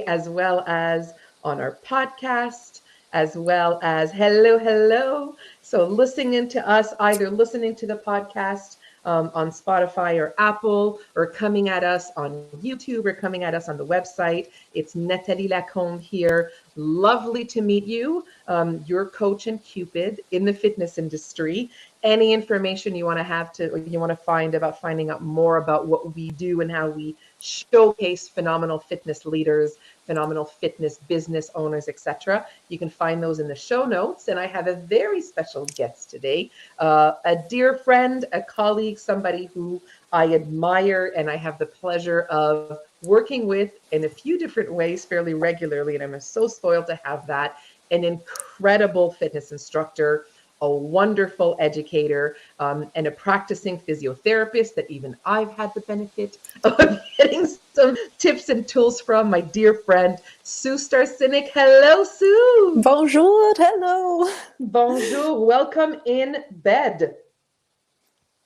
as well as on our podcast, as well as hello. So listening to us, either listening to the podcast on Spotify or Apple, or coming at us on YouTube, or coming at us on the website. It's Nathalie Lacombe here. Lovely to meet you. Your coach and Cupid in the fitness industry. Any information you want to have to, or you want to find about finding out more about what we do and how we showcase phenomenal fitness leaders, phenomenal fitness business owners, etc. You can find those in the show notes. And I have a very special guest today, a dear friend, a colleague, somebody who I admire and I have the pleasure of working with in a few different ways fairly regularly. And I'm so spoiled to have that. An incredible fitness instructor, a wonderful educator, and a practicing physiotherapist that even I've had the benefit of getting some tips and tools from, my dear friend, Sue Staresinic. Hello, Sue. Bonjour, hello. Bonjour, welcome in bed.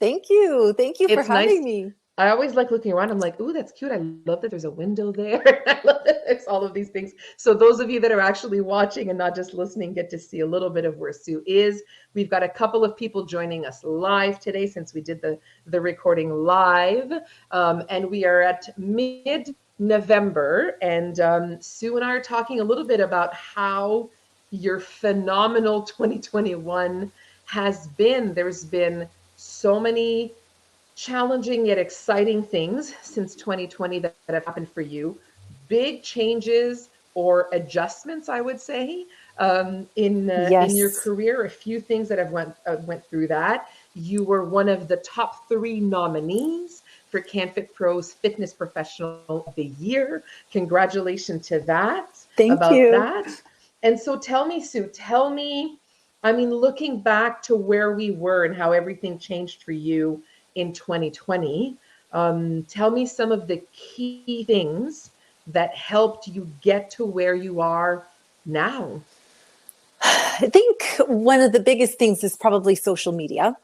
Thank you for having me. I always like looking around. I'm like, ooh, that's cute. I love that there's a window there. I love that there's all of these things. So those of you that are actually watching and not just listening get to see a little bit of where Sue is. We've got a couple of people joining us live today since we did the recording live. And we are at mid-November. And Sue and I are talking a little bit about how your phenomenal 2021 has been. There's been so many challenging yet exciting things since 2020 that have happened for you. Big changes or adjustments, I would say, in your career. A few things that have went through that. You were one of the top 3 nominees for CanFit Pro's Fitness Professional of the Year. Congratulations to that. Thank you. That. And so tell me, Sue, I mean, looking back to where we were and how everything changed for you in 2020, tell me some of the key things that helped you get to where you are now. I think one of the biggest things is probably social media.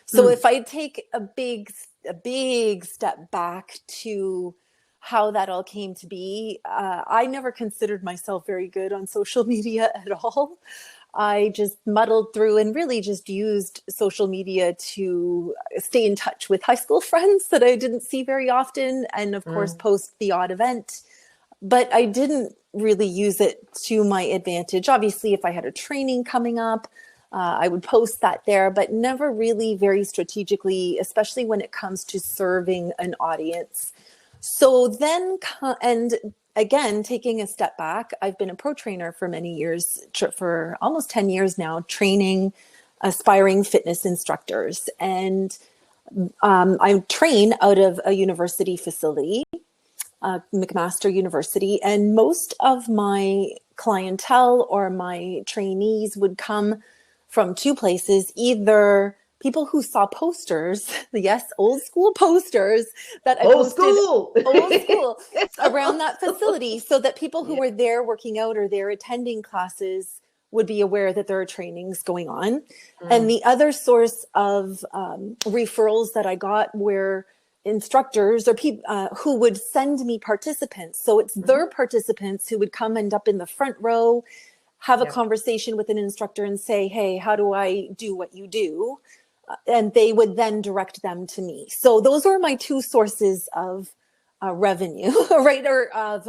So if I take a big step back to how that all came to be, I never considered myself very good on social media at all. I just muddled through and really just used social media to stay in touch with high school friends that I didn't see very often. And of course, post the odd event, but I didn't really use it to my advantage. Obviously, if I had a training coming up, I would post that there, but never really very strategically, especially when it comes to serving an audience. So then, and again, taking a step back, I've been a pro trainer for many years, for almost 10 years now, training aspiring fitness instructors. And I train out of a university facility, McMaster University, and most of my clientele or my trainees would come from 2 places, either people who saw posters, yes, old school posters that I posted old school around that facility, so that people who were there working out or there attending classes would be aware that there are trainings going on. And the other source of referrals that I got were instructors or people who would send me participants. So it's their participants who would come end up in the front row, have a conversation with an instructor and say, hey, how do I do what you do? And they would then direct them to me. So those were my 2 sources of revenue, right? Or of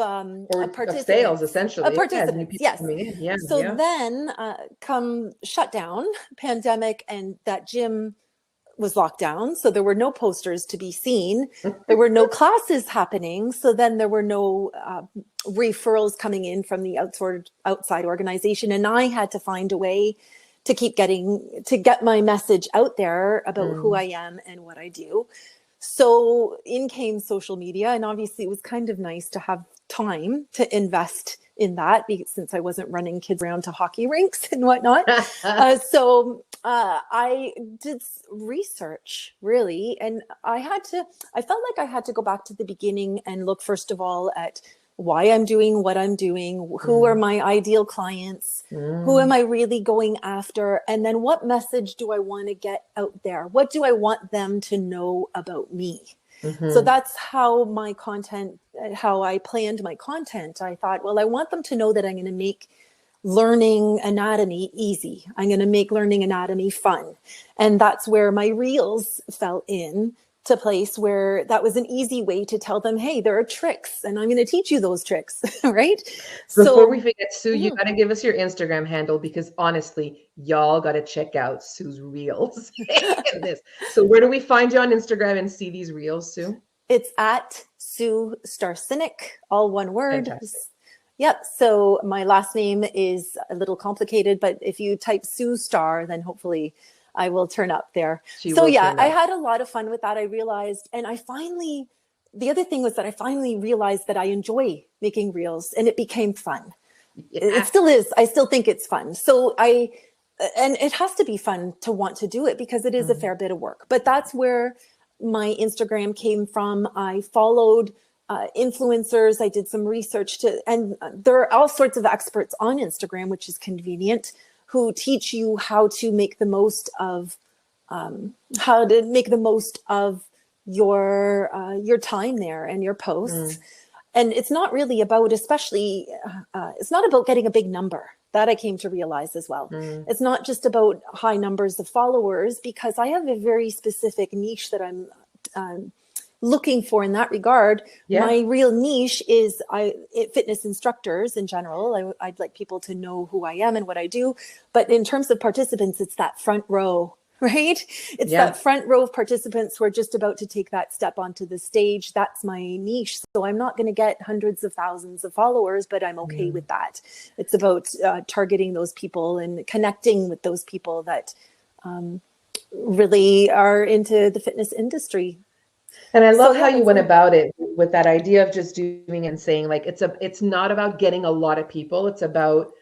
sales, essentially. Participants, yes. Then come shutdown, pandemic, and that gym was locked down. So there were no posters to be seen. There were no classes happening. So then there were no referrals coming in from the outside organization. And I had to find a way to get my message out there about who I am and what I do. So in came social media, and obviously it was kind of nice to have time to invest in that, because since I wasn't running kids around to hockey rinks and whatnot. So I did research, really, and I felt like I had to go back to the beginning and look, first of all, at why I'm doing what I'm doing, who are my ideal clients, who am I really going after, and then what message do I want to get out there? What do I want them to know about me? So Mm-hmm. that's how how I planned my content. I thought, well, I want them to know that I'm going to make learning anatomy easy. I'm going to make learning anatomy fun. And that's where my reels fell in to place, where that was an easy way to tell them, hey, there are tricks and I'm going to teach you those tricks. Right. Before we So forget, Sue, you got to give us your Instagram handle because honestly, y'all got to check out Sue's reels in this. So where do we find you on Instagram and see these reels, Sue? it's at Sue Staresinic, all one word. Fantastic. Yep. So my last name is a little complicated, but if you type Sue Star, then hopefully I will turn up there. She So will yeah, turn I up. had a lot of fun with that. I realized, and the other thing was that I finally realized that I enjoy making reels and it became fun. It Yeah. still is. I still think it's fun. And it has to be fun to want to do it because it is a Mhm. fair bit of work. But that's where my Instagram came from. I followed influencers. I did some research and there are all sorts of experts on Instagram, which is convenient, who teach you how to make the most of your time there and your posts. Mm. And it's not really about, it's not about getting a big number. That I came to realize as well. Mm. It's not just about high numbers of followers, because I have a very specific niche that I'm um, looking for in that regard. Yeah. My real niche is fitness instructors in general. I'd like people to know who I am and what I do. But in terms of participants, it's that front row, right? It's Yeah. that front row of participants who are just about to take that step onto the stage. That's my niche. So I'm not going to get hundreds of thousands of followers, but I'm okay Mm. with that. It's about targeting those people and connecting with those people that really are into the fitness industry. And I So love how yeah, you that's went fun. about it with that idea of just doing and saying like it's not about getting a lot of people. It's about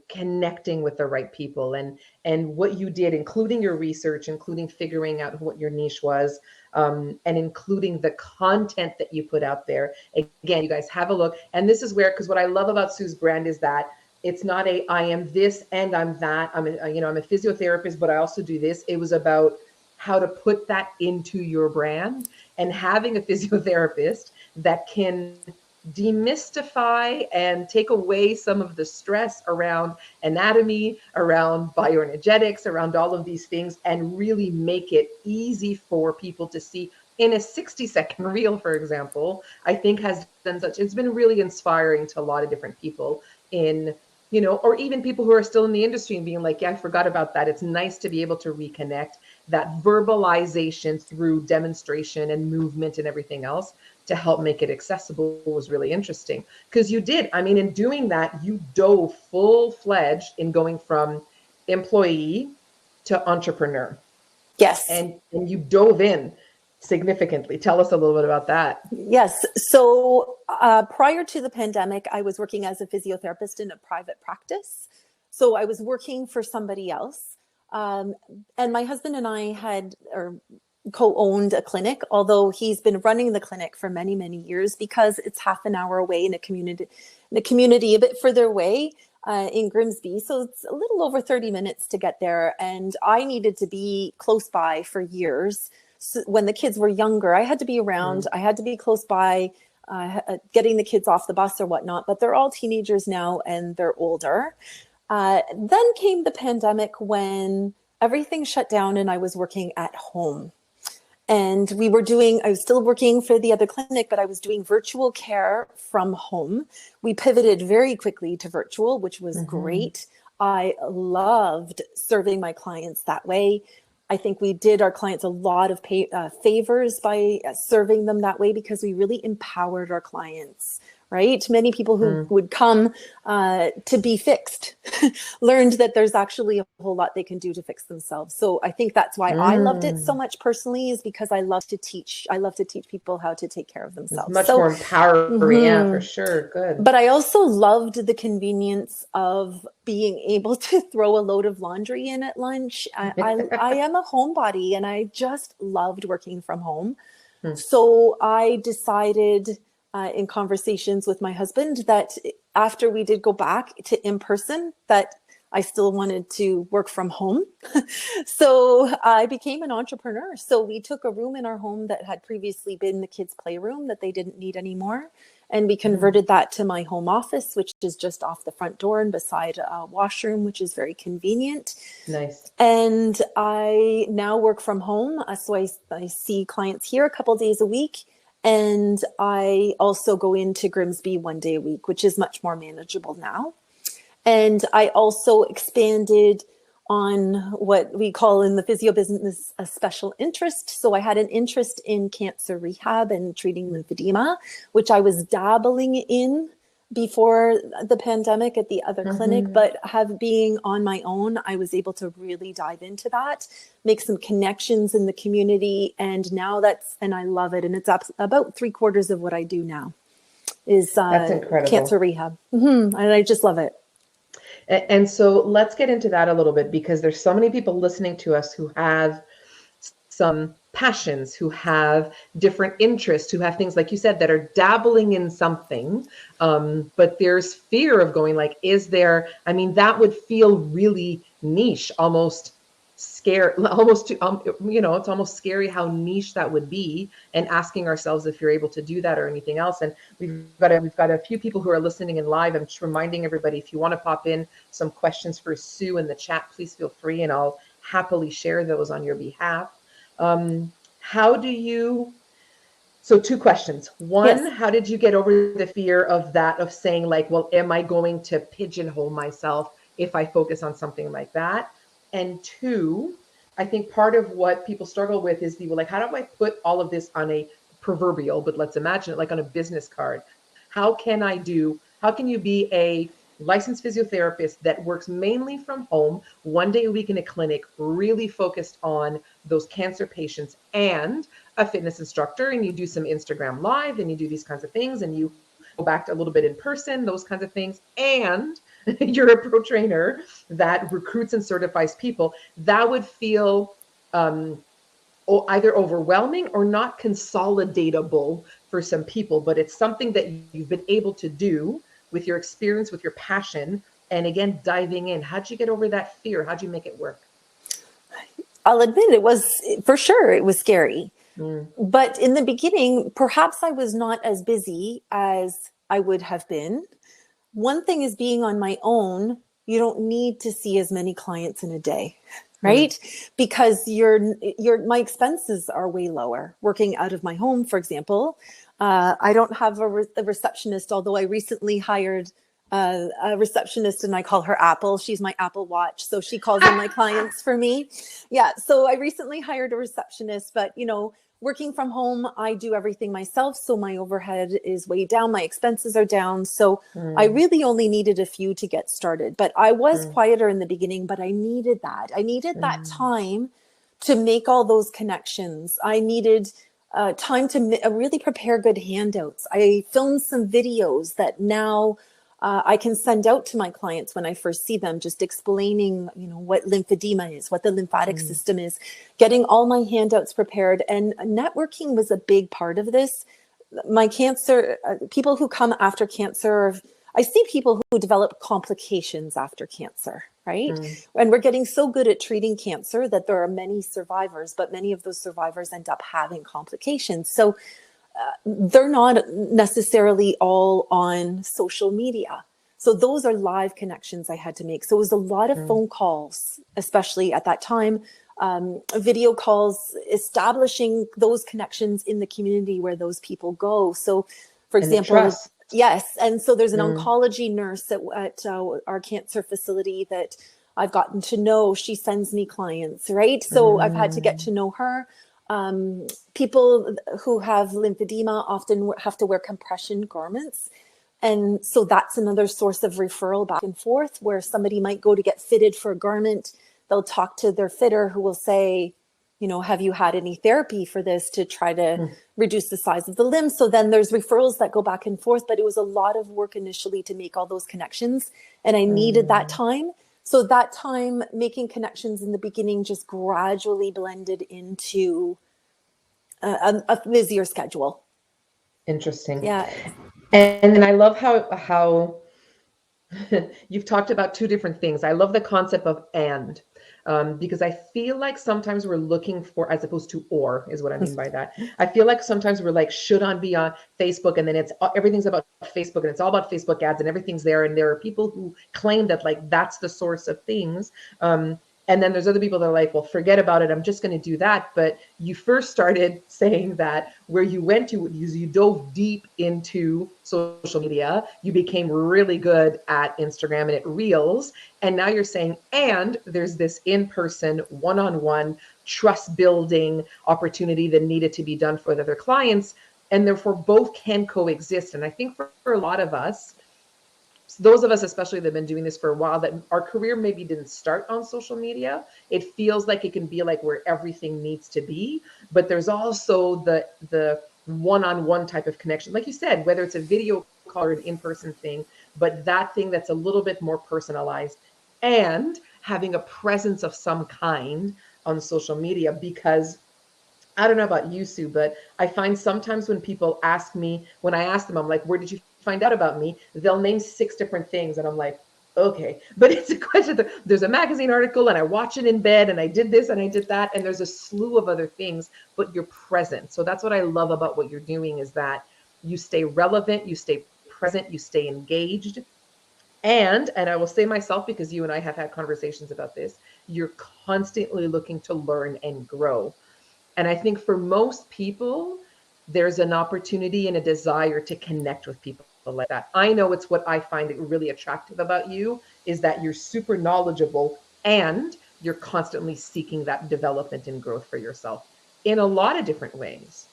connecting with the right people and what you did, including your research, including figuring out what your niche was, and including the content that you put out there. Again, you guys have a look. And this is where, because what I love about Sue's brand is that it's not a I am this and I'm that. I'm a physiotherapist, but I also do this. It was about how to put that into your brand and having a physiotherapist that can demystify and take away some of the stress around anatomy, around bioenergetics, around all of these things, and really make it easy for people to see in a 60-second reel, for example. I think has done such, it's been really inspiring to a lot of different people in, or even people who are still in the industry and being like, yeah, I forgot about that. It's nice to be able to reconnect. That verbalization through demonstration and movement and everything else to help make it accessible was really interesting. Because you did, I mean, in doing that, you dove full-fledged in going from employee to entrepreneur. Yes. And you dove in significantly. Tell us a little bit about that. Yes. So prior to the pandemic, I was working as a physiotherapist in a private practice. So I was working for somebody else. And my husband and I had co-owned a clinic, although he's been running the clinic for many, many years, because it's half an hour away in a community a bit further away in Grimsby. So it's a little over 30 minutes to get there. And I needed to be close by for years. So when the kids were younger, I had to be around. Mm. I had to be close by, getting the kids off the bus or whatnot. But they're all teenagers now and they're older. Then came the pandemic, when everything shut down and I was working at home. And I was still working for the other clinic, but I was doing virtual care from home. We pivoted very quickly to virtual, which was Mm-hmm. great. I loved serving my clients that way. I think we did our clients a lot of favors by serving them that way, because we really empowered our clients, right? Many people who Mm. would come to be fixed learned that there's actually a whole lot they can do to fix themselves. So I think that's why I loved it so Mm. much personally, is because I love to teach. I love to teach people how to take care of It's themselves. much So more empowering. Yeah, for mhm. sure. Good. But I also loved the convenience of being able to throw a load of laundry in at lunch. I am a homebody and I just loved working from home. Mm. So I decided in conversations with my husband that after we did go back to in person, that I still wanted to work from home. So I became an entrepreneur. So we took a room in our home that had previously been the kids' playroom that they didn't need anymore. And we converted that to my home office, which is just off the front door and beside a washroom, which is very convenient. Nice. And I now work from home. So I see clients here a couple of days a week. And I also go into Grimsby 1 day a week, which is much more manageable now. And I also expanded on what we call in the physio business a special interest. So I had an interest in cancer rehab and treating lymphedema, which I was dabbling in before the pandemic at the other clinic, but being on my own, I was able to really dive into that, make some connections in the community. And now and I love it. And it's about 3/4 of what I do now is That's incredible. cancer rehab. And I just love it. And so let's get into that a little bit, because there's so many people listening to us who have some passions, who have different interests, who have things, like you said, that are dabbling in something. But there's fear of going like, that would feel really niche, almost scary, almost it's almost scary how niche that would be, and asking ourselves if you're able to do that or anything else. And we've got a few people who are listening in live. I'm just reminding everybody, if you want to pop in some questions for Sue in the chat, please feel free, and I'll happily share those on your behalf. So 2 questions. One, yes. How did you get over the fear of saying like, well, am I going to pigeonhole myself if I focus on something like that? And 2, I think part of what people struggle with is like, how do I put all of this on a proverbial, but let's imagine it like on a business card? How can you be a licensed physiotherapist that works mainly from home 1 day a week in a clinic, really focused on those cancer patients, and a fitness instructor, and you do some Instagram live and you do these kinds of things, and you go back to a little bit in person, those kinds of things, and you're a pro trainer that recruits and certifies people? That would feel either overwhelming or not consolidatable for some people, but it's something that you've been able to do with your experience, with your passion, and again, diving in. How'd you get over that fear? How'd you make it work? I'll admit it was scary. But in the beginning, perhaps I was not as busy as I would have been. One thing is, being on my own, you don't need to see as many clients in a day, right? Because my expenses are way lower. Working out of my home, for example, I don't have a receptionist, although I recently hired a receptionist, and I call her Apple. She's my Apple Watch. So she calls in my clients for me. Yeah. So I recently hired a receptionist, but working from home, I do everything myself. So my overhead is way down. My expenses are down. So I really only needed a few to get started, but I was quieter in the beginning, but I needed that. I needed that time to make all those connections. I needed time to really prepare good handouts. I filmed some videos that now I can send out to my clients when I first see them, just explaining, what lymphedema is, what the lymphatic system is, getting all my handouts prepared. And networking was a big part of this. My cancer, people who come after cancer, I see people who develop complications after cancer, right? And we're getting so good at treating cancer that there are many survivors, but many of those survivors end up having complications. So they're not necessarily all on social media. So those are live connections I had to make. So it was a lot of phone calls, especially at that time, video calls, establishing those connections in the community where those people go. So, for example, yes. And so there's an oncology nurse at our cancer facility that I've gotten to know. She sends me clients, right? So I've had to get to know her. People who have lymphedema often have to wear compression garments. And so that's another source of referral back and forth, where somebody might go to get fitted for a garment. They'll talk to their fitter, who will say, have you had any therapy for this to try to reduce the size of the limb? So then there's referrals that go back and forth, but it was a lot of work initially to make all those connections. And I needed that time. So that time making connections in the beginning just gradually blended into a busier schedule. Interesting. Yeah. And I love how You've talked about two different things. I love the concept of and, because I feel like sometimes we're looking for, as opposed to or, is what I mean by that. I feel like sometimes we're like, should on be on Facebook, and then it's everything's about Facebook, and it's all about Facebook ads, and everything's there. And there are people who claim that like that's the source of things. And then there's other people that are like, well, forget about it. I'm just going to do that. But you first started saying that where you went to, you dove deep into social media. You became really good at Instagram and at Reels. And now you're saying, and there's this in-person, one-on-one trust building opportunity that needed to be done for other clients. And therefore both can coexist. And I think for a lot of us, those of us especially that have been doing this for a while, that our career maybe didn't start on social media, it feels like it can be like where everything needs to be. But there's also the one-on-one type of connection, like you said, whether it's a video call or an in-person thing, but that thing that's a little bit more personalized, and having a presence of some kind on social media. Because I don't know about you, Sue, but I find sometimes when people ask me, when I ask them, I'm like, where did you find out about me? They'll name 6 different things. And I'm like, okay. But it's a question. There's a magazine article, and I watch it in bed, and I did this and I did that. And there's a slew of other things, but you're present. So that's what I love about what you're doing, is that you stay relevant, you stay present, you stay engaged. And I will say myself, because you and I have had conversations about this, you're constantly looking to learn and grow. And I think for most people, there's an opportunity and a desire to connect with people like that. I know it's what I find really attractive about you, is that you're super knowledgeable and you're constantly seeking that development and growth for yourself in a lot of different ways.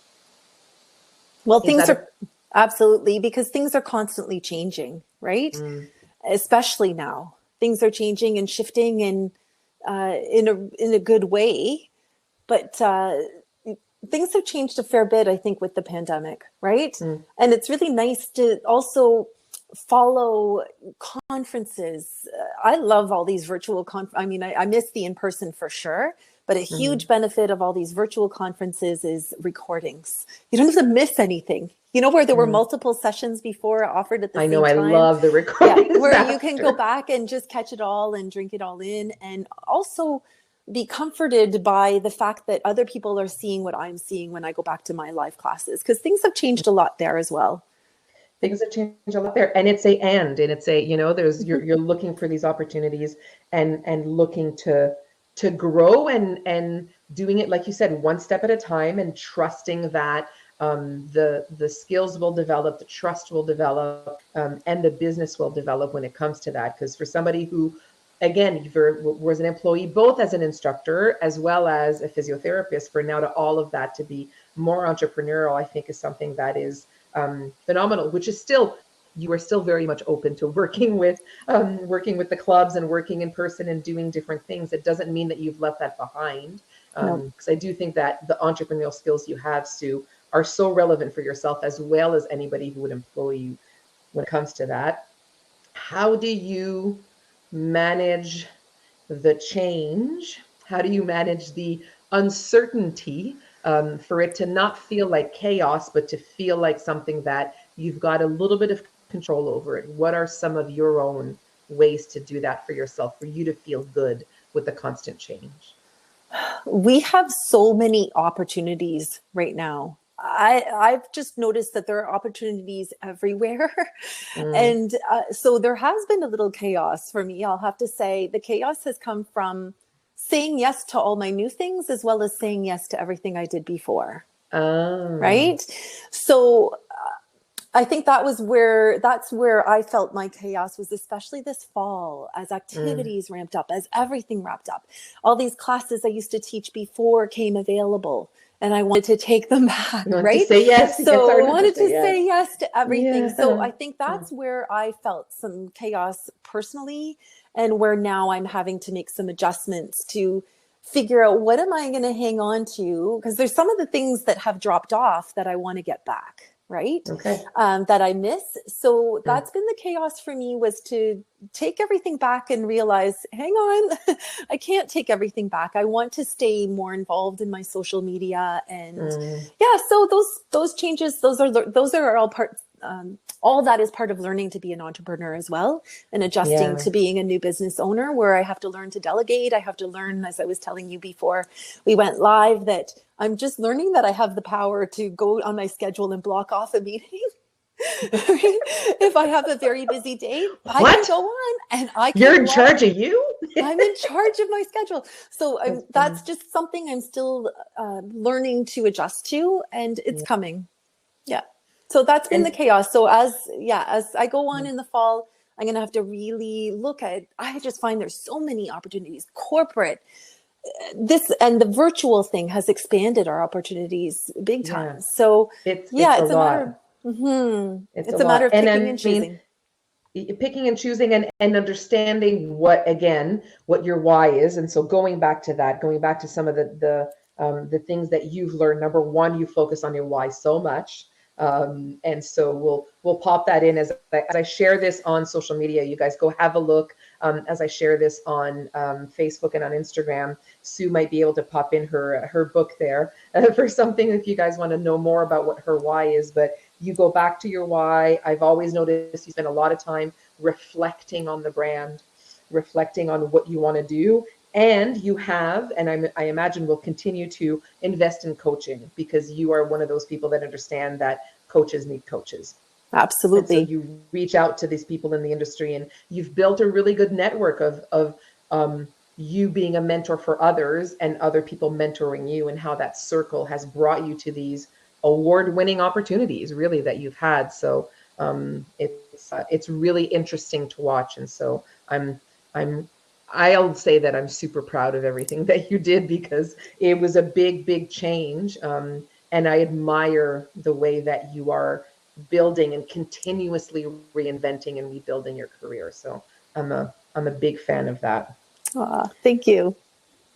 Well, Is things that are absolutely, because things are constantly changing, right? mm, Especially now, things are changing and shifting, and in a good way. But things have changed a fair bit, I think, with the pandemic, right? mm, And it's really nice to also follow conferences. I love all these virtual I mean, I miss the in-person for sure, but a huge mm. benefit of all these virtual conferences is recordings. You don't have to miss anything. You know, where there were Mm. multiple sessions before offered at the I know, same I time. love the Yeah, recordings where you can go after. back and just catch it all and drink it all in, and also be comforted by the fact that other people are seeing what I'm seeing when I go back to my live classes, because things have changed a lot there as well. Things have changed a lot there. And it's a and it's a, there's you're looking for these opportunities, and looking to grow, and doing it, like you said, one step at a time, and trusting that the skills will develop, the trust will develop, and the business will develop when it comes to that. Because for somebody who, again, was an employee both as an instructor as well as a physiotherapist, for now to all of that to be more entrepreneurial, I think is something that is phenomenal. Which is still, you are still very much open to working with the clubs and working in person and doing different things. It doesn't mean that you've left that behind, No. because I do think that the entrepreneurial skills you have, Sue, are so relevant for yourself as well as anybody who would employ you when it comes to that. How do you manage the change? How do you manage the uncertainty, for it to not feel like chaos, but to feel like something that you've got a little bit of control over it? What are some of your own ways to do that for yourself, for you to feel good with the constant change? We have so many opportunities right now. I've just noticed that there are opportunities everywhere. Mm, And so there has been a little chaos for me. I'll have to say the chaos has come from saying yes to all my new things, as well as saying yes to everything I did before. oh, Right. So I think that's where I felt my chaos was, especially this fall, as mm. activities ramped up, as everything wrapped up. All these classes I used to teach before came available, and I wanted to take them back, You want to right? say yes? It's So hard I not to wanted say to yes. say yes to everything. So Yeah. I think that's where I felt some chaos personally, and where now I'm having to make some adjustments to figure out what am I going to hang on to, because there's some of the things that have dropped off that I want to get back, right? Okay. That I miss. So Mm, that's been the chaos for me, was to take everything back and realize, hang on, I can't take everything back. I want to stay more involved in my social media, and mm, yeah. So those changes, those are all parts all that is part of learning to be an entrepreneur as well, and adjusting to being a new business owner, where I have to learn to delegate. I have to learn, as I was telling you before we went live, that I'm just learning that I have the power to go on my schedule and block off a meeting. If I have a very busy day, I can go on and I can. You're in charge of you? I'm in charge of my schedule. So that's just something I'm still learning to adjust to, and it's coming. Yeah. So that's been the chaos. So as I go on in the fall, I'm going to have to really look at, I just find there's so many opportunities, corporate, this, and the virtual thing has expanded our opportunities big time. So it's a matter. It's a matter of picking and choosing. Picking and choosing and understanding what your why is. And so going back to some of the things that you've learned. Number one, you focus on your why so much. And so we'll pop that in as I share this on social media. You guys go have a look. As I share this on Facebook and on Instagram, Sue might be able to pop in her book there for something if you guys want to know more about what her why is. But you go back to your why. I've always noticed you spend a lot of time reflecting on the brand, reflecting on what you want to do. And you have, and I imagine will continue to invest in coaching, because you are one of those people that understand that coaches need coaches. Absolutely. And so you reach out to these people in the industry, and you've built a really good network of you being a mentor for others and other people mentoring you, and how that circle has brought you to these award-winning opportunities really that you've had. So it's really interesting to watch. And so I'll say that I'm super proud of everything that you did, because it was a big change. And I admire the way that you are building and continuously reinventing and rebuilding your career. So I'm a big fan of that. Thank you.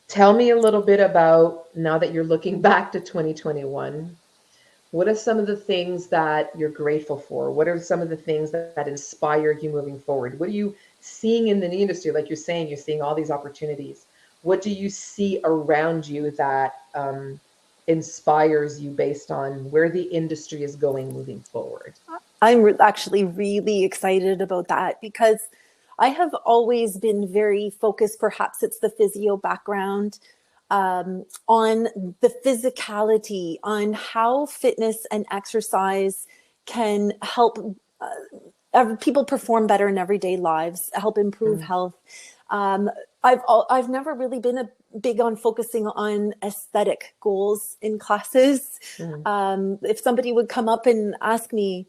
Tell me a little bit about, now that you're looking back to 2021, what are some of the things that you're grateful for? What are some of the things that inspire you moving forward? What are you seeing in the industry? Like you're saying, you're seeing all these opportunities. What do you see around you that inspires you based on where the industry is going moving forward? I'm actually really excited about that, because I have always been very focused, perhaps it's the physio background, on the physicality, on how fitness and exercise can help people perform better in everyday lives, help improve health. I've never really been big on focusing on aesthetic goals in classes. If somebody would come up and ask me,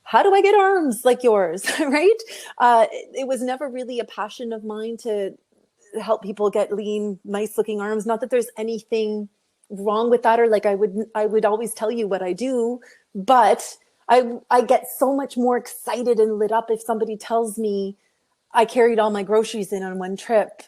how do I get arms like yours, right? It was never really a passion of mine to help people get lean, nice looking arms. Not that there's anything wrong with that, or like I would always tell you what I do, but I get so much more excited and lit up if somebody tells me I carried all my groceries in on one trip.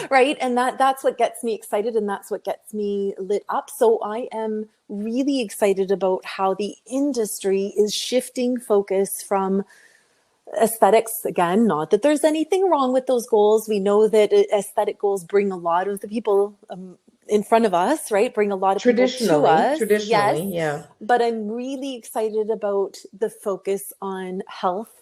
Right. And that's what gets me excited, and that's what gets me lit up. So I am really excited about how the industry is shifting focus from aesthetics. Again, not that there's anything wrong with those goals. We know that aesthetic goals bring a lot of the people in front of us, right? Bring a lot of people to us. Traditionally, yes. Yeah. But I'm really excited about the focus on health,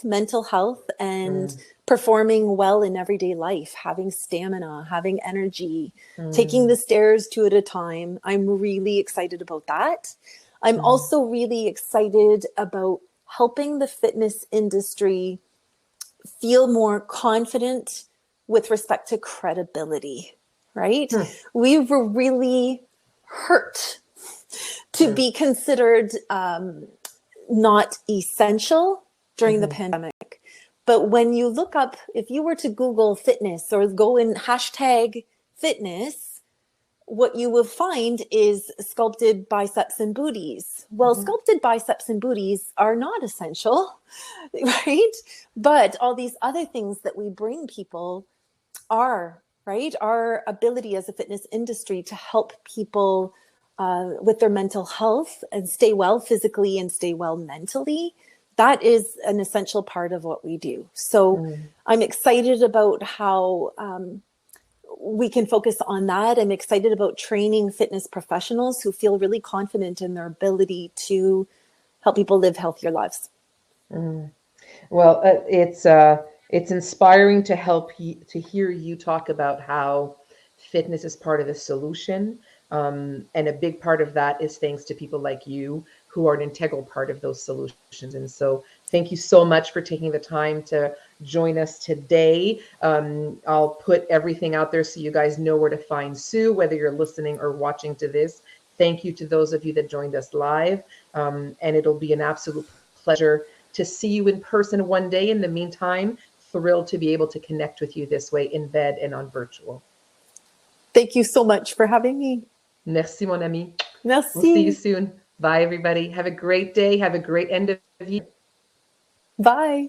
mental health, and performing well in everyday life, having stamina, having energy, taking the stairs 2 at a time. I'm really excited about that. I'm also really excited about helping the fitness industry feel more confident with respect to credibility, right? We were really hurt to be considered not essential during the pandemic. But when you look up, if you were to Google fitness or go in hashtag fitness, what you will find is sculpted biceps and booties. Well, sculpted biceps and booties are not essential, right? But all these other things that we bring people are, right? Our ability as a fitness industry to help people with their mental health and stay well physically and stay well mentally, that is an essential part of what we do. So I'm excited about how we can focus on that. I'm excited about training fitness professionals who feel really confident in their ability to help people live healthier lives. Well, it's inspiring to to hear you talk about how fitness is part of the solution, and a big part of that is thanks to people like you who are an integral part of those solutions. And so, thank you so much for taking the time to join us today. I'll put everything out there so you guys know where to find Sue, whether you're listening or watching to this. Thank you to those of you that joined us live, and it'll be an absolute pleasure to see you in person one day. In the meantime, thrilled to be able to connect with you this way in bed and on virtual. Thank you so much for having me. Merci, mon ami. We'll see you Merci. soon. Bye, everybody. Have a great day. Have a great end of year. Bye.